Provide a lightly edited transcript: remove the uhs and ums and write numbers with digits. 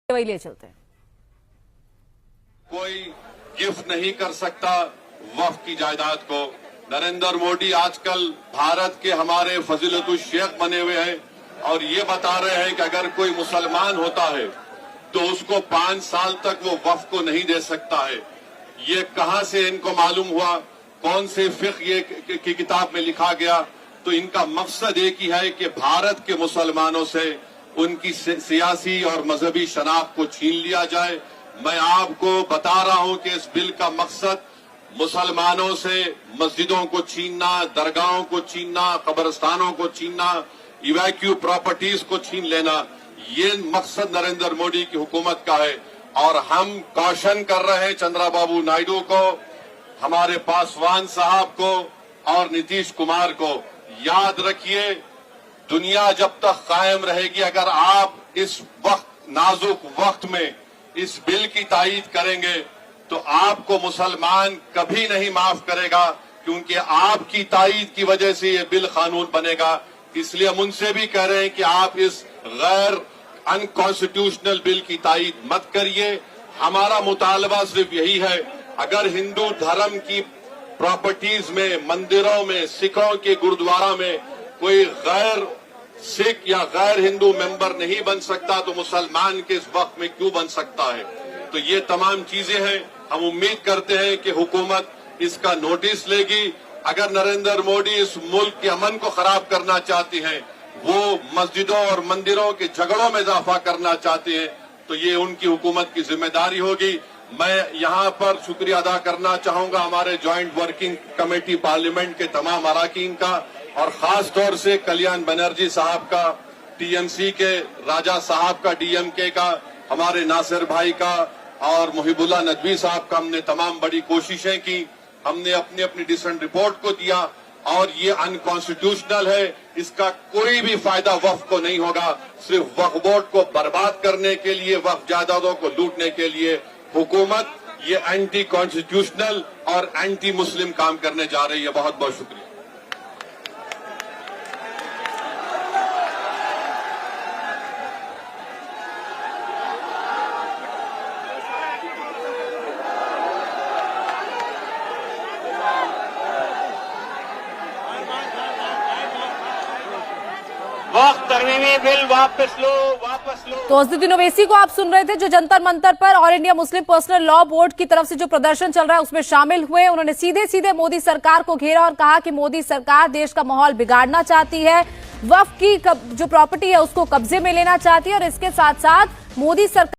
वही ले चलते हैं। कोई गिफ्ट नहीं कर सकता वक्फ की जायदाद को। नरेंद्र मोदी आजकल भारत के हमारे फजीलतुल शेख बने हुए हैं और ये बता रहे हैं कि अगर कोई मुसलमान होता है तो उसको 5 साल तक वो वक्फ को नहीं दे सकता है। ये कहां से इनको मालूम हुआ? कौन से फिक्र ये की किताब में लिखा गया? तो इनका मकसद एक ही है कि भारत के मुसलमानों से उनकी सियासी और मजहबी शनाख्त को छीन लिया जाए। मैं आपको बता रहा हूं कि इस बिल का मकसद मुसलमानों से मस्जिदों को छीनना, दरगाहों को छीनना, कब्रिस्तानों को छीनना, इवैक्यू प्रॉपर्टीज को छीन लेना, ये मकसद नरेंद्र मोदी की हुकूमत का है। और हम कॉशन कर रहे हैं चंद्रबाबू नायडू को, हमारे पासवान साहब को और नीतीश कुमार को, याद रखिए दुनिया जब तक कायम रहेगी, अगर आप इस वक्त नाजुक वक्त में इस बिल की तायीद करेंगे तो आपको मुसलमान कभी नहीं माफ करेगा, क्योंकि आपकी तायीद की वजह से ये बिल कानून बनेगा। इसलिए हम उनसे भी कह रहे हैं कि आप इस गैर अनकॉन्स्टिट्यूशनल बिल की तायीद मत करिए। हमारा मुतालबा सिर्फ यही है, अगर हिंदू धर्म की प्रॉपर्टीज में, मंदिरों में, सिखों के गुरुद्वारा में कोई गैर सिख या गैर हिंदू मेंबर नहीं बन सकता तो मुसलमान के इस वक्त में क्यों बन सकता है? तो ये तमाम चीजें हैं। हम उम्मीद करते हैं कि हुकूमत इसका नोटिस लेगी। अगर नरेंद्र मोदी इस मुल्क के अमन को खराब करना चाहती हैं, वो मस्जिदों और मंदिरों के झगड़ों में इजाफा करना चाहते हैं, तो ये उनकी हुकूमत की जिम्मेदारी होगी। मैं यहाँ पर शुक्रिया अदा करना चाहूंगा हमारे ज्वाइंट वर्किंग कमेटी पार्लियामेंट के तमाम अराकीन का, और खास तौर से कल्याण बनर्जी साहब का, टीएमसी के राजा साहब का, डीएमके का, हमारे नासिर भाई का और मुहिबुल्लाह नदवी साहब का। हमने तमाम बड़ी कोशिशें की, हमने अपनी अपनी डिसेंट रिपोर्ट को दिया और ये अनकॉन्स्टिट्यूशनल है। इसका कोई भी फायदा वक्फ को नहीं होगा। सिर्फ वक्फ बोर्ड को बर्बाद करने के लिए, वक्फ जायदादों को लूटने के लिए हुकूमत ये एंटी कॉन्स्टिट्यूशनल और एंटी मुस्लिम काम करने जा रही है। बहुत बहुत शुक्रिया। वक्त तरमीमी बिल वापस लो, वापस लो। तो अज़ीज़ुद्दीन ओवैसी को आप सुन रहे थे, जो जंतर मंतर पर all India Muslim personal law board की तरफ से जो प्रदर्शन चल रहा है उसमें शामिल हुए। उन्होंने सीधे सीधे मोदी सरकार को घेरा और कहा कि मोदी सरकार देश का माहौल बिगाड़ना चाहती है, वक्फ की जो प्रॉपर्टी है उसको कब्जे में लेना चाहती है और इसके साथ साथ मोदी सरकार